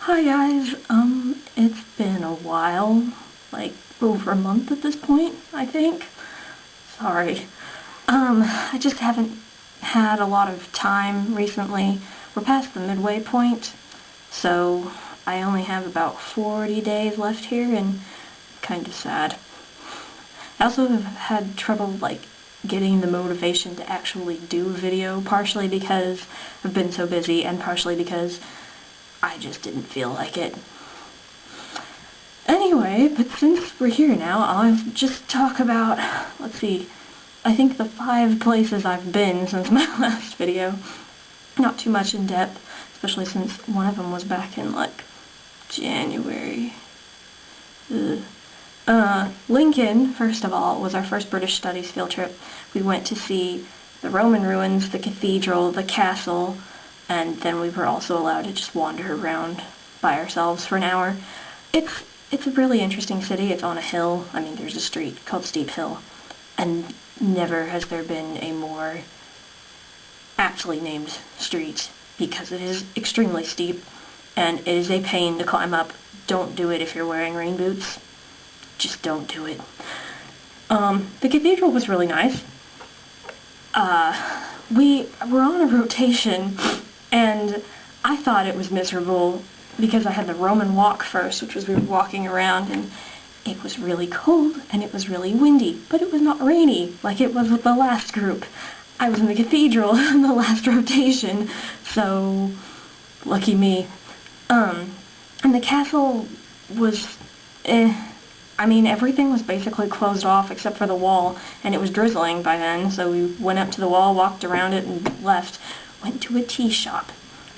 Hi guys, it's been a while, like over a month at this point, I think. Sorry. I just haven't had a lot of time recently. We're past the midway point, so I only have about 40 days left here and kind of sad. I also have had trouble, getting the motivation to actually do a video, partially because I've been so busy and partially because I just didn't feel like it. Anyway, but since we're here now, I'll just talk about, I think the 5 places I've been since my last video. Not too much in depth, especially since one of them was back in, January. Lincoln, first of all, was our first British Studies field trip. We went to see the Roman ruins, the cathedral, the castle, and then we were also allowed to just wander around by ourselves for an hour. It's a really interesting city. It's on a hill. I mean, there's a street called Steep Hill, and never has there been a more aptly named street, because it is extremely steep, and it is a pain to climb up. Don't do it if you're wearing rain boots. Just don't do it. The cathedral was really nice. We were on a rotation, and I thought it was miserable because I had the Roman walk first, which was we were walking around, and it was really cold and it was really windy, but it was not rainy like it was with the last group. I was in the cathedral in the last rotation, so lucky me. And the castle was I mean, everything was basically closed off except for the wall, and it was drizzling by then, so we went up to the wall, walked around it, and left. Went to a tea shop,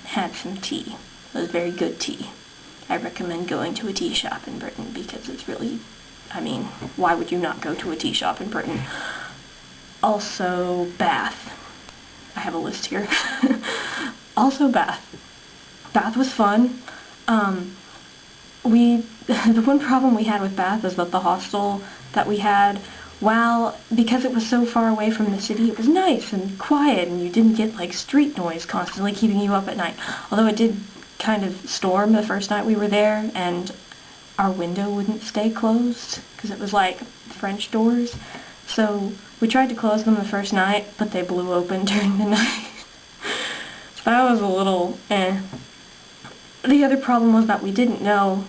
had some tea. It was very good tea. I recommend going to a tea shop in Britain because it's really, why would you not go to a tea shop in Britain? Also, Bath. I have a list here. Also, Bath. Bath was fun. The one problem we had with Bath is that the hostel that we had, because it was so far away from the city, it was nice and quiet, and you didn't get, street noise constantly keeping you up at night. Although it did kind of storm the first night we were there, and our window wouldn't stay closed, because it was, French doors. So we tried to close them the first night, but they blew open during the night. So that was a little The other problem was that we didn't know.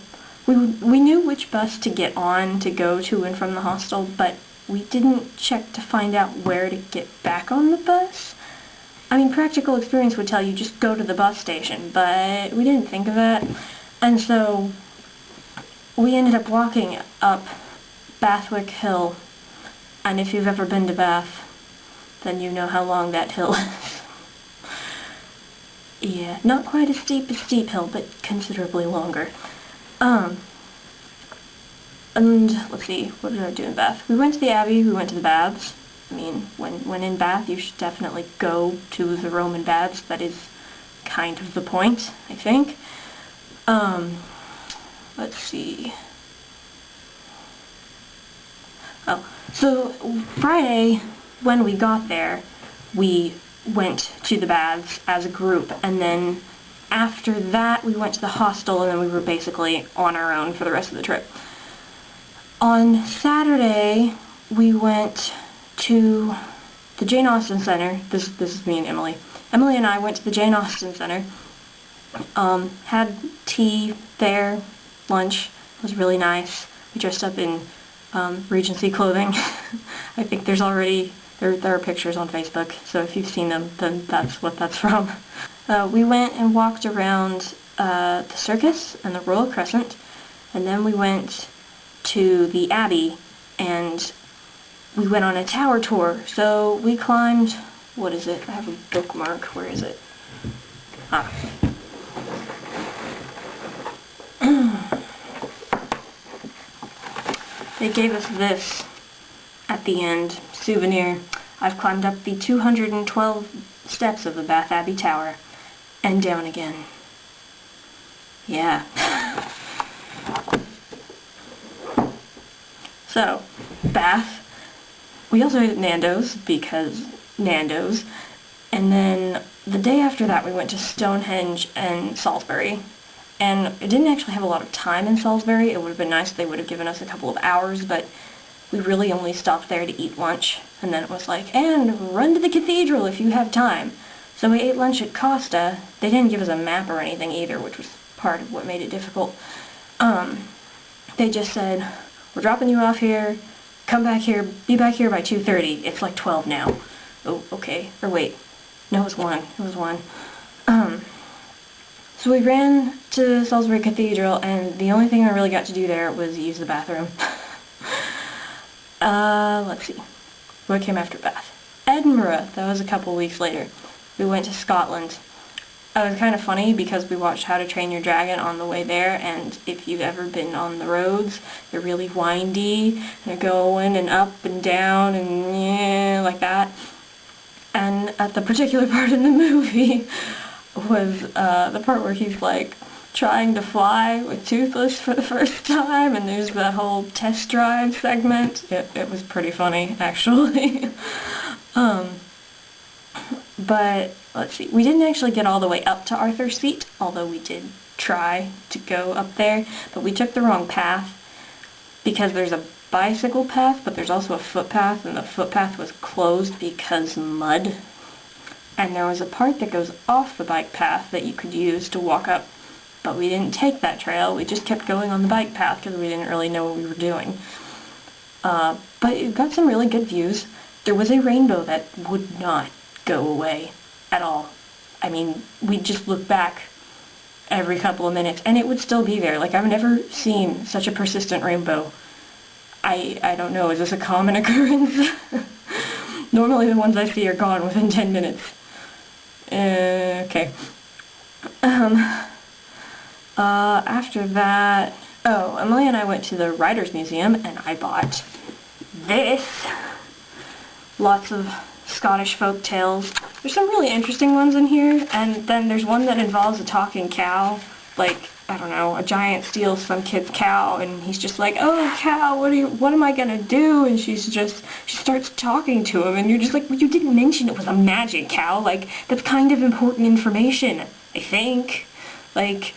We knew which bus to get on to go to and from the hostel, but we didn't check to find out where to get back on the bus. I mean, practical experience would tell you just go to the bus station, but we didn't think of that. And so we ended up walking up Bathwick Hill, and if you've ever been to Bath, then you know how long that hill is. Yeah, not quite as steep as Steep Hill, but considerably longer. And let's see, what did I do in Bath? We went to the Abbey, we went to the baths. I mean, when in Bath, you should definitely go to the Roman baths. That is kind of the point, I think. Let's see. Oh, so Friday, when we got there, we went to the baths as a group, and then after that we went to the hostel, and then we were basically on our own for the rest of the trip. On Saturday, we went to the Jane Austen Center. This is me and Emily. Emily and I went to the Jane Austen Center, had tea there, lunch. It was really nice. We dressed up in Regency clothing. I think there are pictures on Facebook, so if you've seen them, then that's what that's from. We went and walked around the circus and the Royal Crescent, and then we went to the Abbey, and we went on a tower tour. So we climbed, what is it? I have a bookmark. Where is it? They gave us this at the end, souvenir. I've climbed up the 212 steps of the Bath Abbey Tower, and down again. Yeah. So, Bath. We also ate at Nando's, because Nando's. And then the day after that we went to Stonehenge and Salisbury. and it didn't actually have a lot of time in Salisbury. It would have been nice if they would have given us a couple of hours, but we really only stopped there to eat lunch, and then it was like, and run to the cathedral if you have time. So we ate lunch at Costa. They didn't give us a map or anything either, which was part of what made it difficult. They just said, we're dropping you off here, come back here, be back here by 2:30. It's like 12 now. Oh, okay. Or wait. No, it was 1. It was 1. So we ran to Salisbury Cathedral, and the only thing I really got to do there was use the bathroom. Let's see. What came after Bath? Edinburgh. That was a couple weeks later. We went to Scotland. It was kind of funny because we watched How to Train Your Dragon on the way there, and if you've ever been on the roads, they're really windy. They're going and up and down and yeah, like that. And at the particular part in the movie was the part where he's like trying to fly with Toothless for the first time, and there's that whole test drive segment. It was pretty funny, actually. But let's see, we didn't actually get all the way up to Arthur's Seat, although we did try to go up there, but we took the wrong path because there's a bicycle path, but there's also a footpath, and the footpath was closed because mud. And there was a part that goes off the bike path that you could use to walk up, but we didn't take that trail. We just kept going on the bike path because we didn't really know what we were doing. But it got some really good views. There was a rainbow that would not go away at all. I mean, we'd just look back every couple of minutes and it would still be there. Like, I've never seen such a persistent rainbow. I don't know, is this a common occurrence? Normally the ones I see are gone within 10 minutes. Okay. After that, Emily and I went to the Writers' Museum and I bought this. Lots of Scottish folk tales. There's some really interesting ones in here, and then there's one that involves a talking cow. Like, I don't know, a giant steals some kid's cow, and he's just like, oh, cow, what am I gonna do? And she starts talking to him, and you're just like, well, you didn't mention it was a magic cow. Like, that's kind of important information, I think. Like,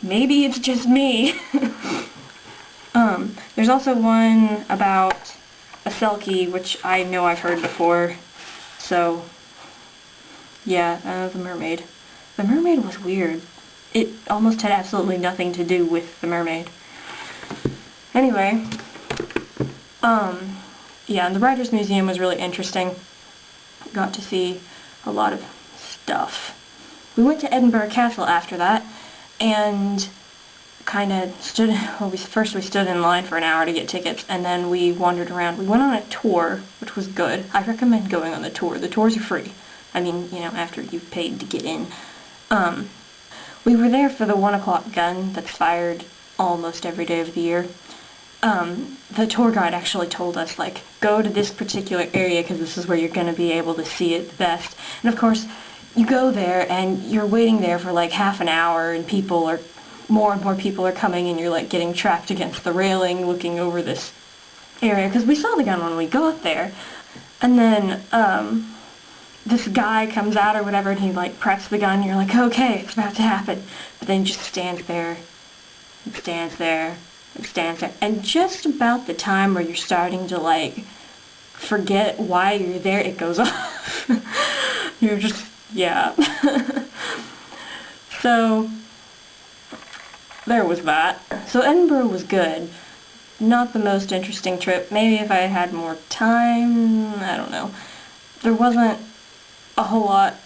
maybe it's just me. There's also one about a selkie, which I know I've heard before. So, yeah, the mermaid. The mermaid was weird. It almost had absolutely nothing to do with the mermaid. Anyway, yeah, and the Writers' Museum was really interesting. Got to see a lot of stuff. We went to Edinburgh Castle after that, and kind of stood, well, first we stood in line for an hour to get tickets, and then we wandered around. We went on a tour, which was good. I recommend going on the tour. The tours are free. I mean, you know, after you've paid to get in. We were there for the 1 o'clock gun that's fired almost every day of the year. The tour guide actually told us, like, go to this particular area because this is where you're going to be able to see it the best. And of course, you go there and you're waiting there for like half an hour, and more and more people are coming, and you're like getting trapped against the railing looking over this area, because we saw the gun when we got there. And then this guy comes out or whatever, and he like preps the gun, and you're like, okay, it's about to happen. But then he just stands there, and stands there, and stands there. And just about the time where you're starting to like forget why you're there, it goes off. You're just, yeah. So there was that. So Edinburgh was good. Not the most interesting trip. Maybe if I had more time, I don't know. There wasn't a whole lot,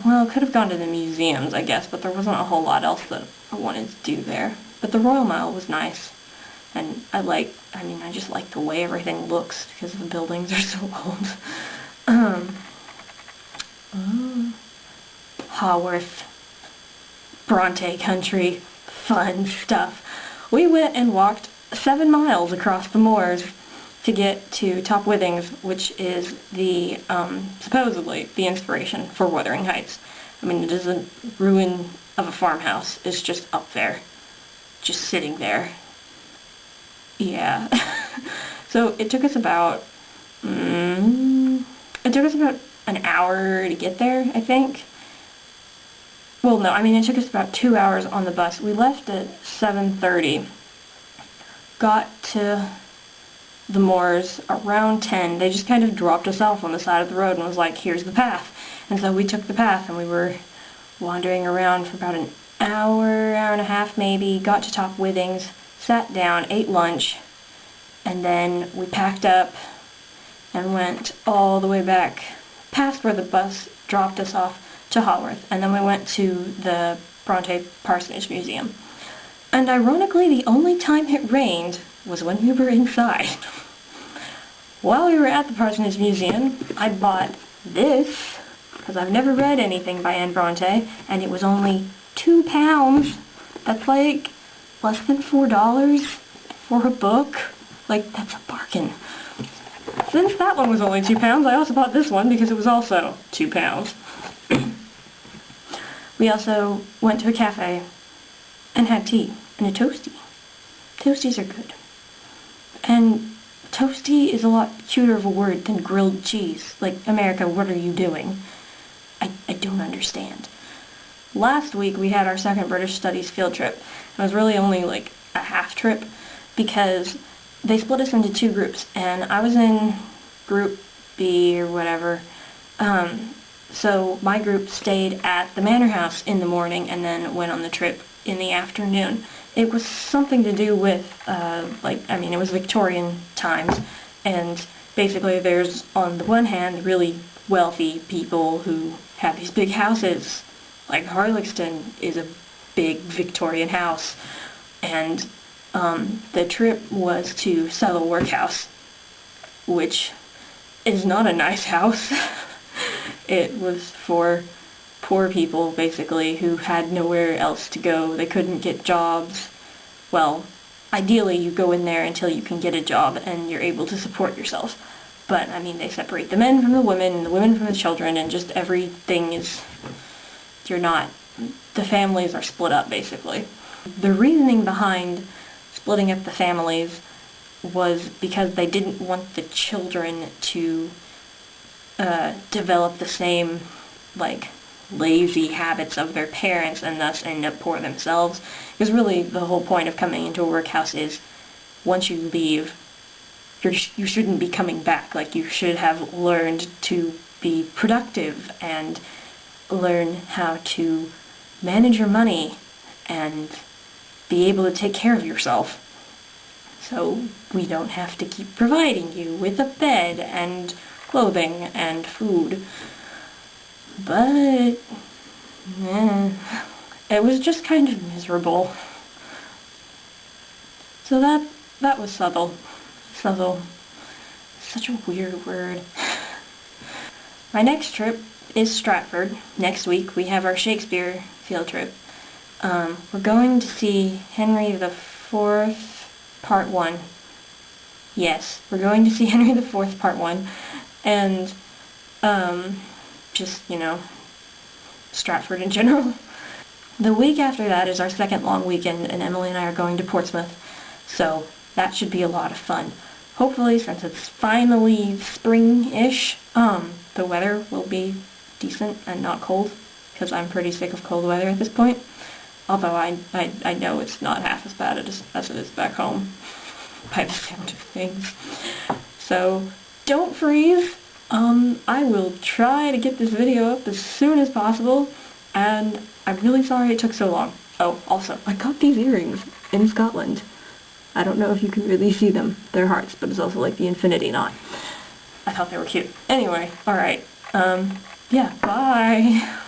well, I could have gone to the museums, I guess, but there wasn't a whole lot else that I wanted to do there. But the Royal Mile was nice. And I just like the way everything looks because the buildings are so old. Haworth, Bronte country, fun stuff. We went and walked 7 miles across the moors to get to Top Withings, which is the, supposedly, the inspiration for Wuthering Heights. I mean, it is a ruin of a farmhouse. It's just up there. Just sitting there. Yeah. So it took us about an hour to get there, I think. well, no, I mean, it took us about 2 hours on the bus. We left at 7:30, got to the moors around 10. They just kind of dropped us off on the side of the road and was like, here's the path. And so we took the path, and we were wandering around for about an hour, hour and a half maybe, got to Top Withings, sat down, ate lunch, and then we packed up and went all the way back past where the bus dropped us off to Haworth, and then we went to the Bronte Parsonage Museum. And ironically, the only time it rained was when we were inside. While we were at the Parsonage Museum, I bought this, because I've never read anything by Anne Bronte, and it was only £2. That's like less than $4 for a book. Like, that's a bargain. Since that one was only £2, I also bought this one because it was also £2. We also went to a cafe and had tea and a toastie. Toasties are good. And toastie is a lot cuter of a word than grilled cheese. Like, America, what are you doing? I don't understand. Last week we had our second British Studies field trip. It was really only like a half trip because they split us into 2 groups, and I was in group B or whatever. So my group stayed at the Manor House in the morning and then went on the trip in the afternoon. It was something to do with, it was Victorian times, and basically there's, on the one hand, really wealthy people who have these big houses. Like Harlexton is a big Victorian house, and the trip was to Southall Workhouse, which is not a nice house. It was for poor people, basically, who had nowhere else to go. They couldn't get jobs. Well, ideally you go in there until you can get a job and you're able to support yourself. But, I mean, they separate the men from the women, and the women from the children, and just everything is... the families are split up, basically. The reasoning behind splitting up the families was because they didn't want the children to develop the same, lazy habits of their parents and thus end up poor themselves. Because really, the whole point of coming into a workhouse is, once you leave, you shouldn't be coming back. Like, you should have learned to be productive and learn how to manage your money and be able to take care of yourself. So we don't have to keep providing you with a bed and clothing and food. But it was just kind of miserable. So that was Southall. Southall. Such a weird word. My next trip is Stratford. Next week we have our Shakespeare field trip. We're going to see Henry IV, Part 1. Yes, we're going to see Henry IV, Part 1. And, Stratford in general. The week after that is our second long weekend, and Emily and I are going to Portsmouth. So that should be a lot of fun. Hopefully, since it's finally spring-ish, the weather will be decent and not cold, because I'm pretty sick of cold weather at this point. Although I know it's not half as bad as it is back home, by the sound of things. So, don't freeze. I will try to get this video up as soon as possible, and I'm really sorry it took so long. Oh, also, I got these earrings in Scotland. I don't know if you can really see them. They're hearts, but it's also like the infinity knot. I thought they were cute. Anyway, alright. Yeah, bye!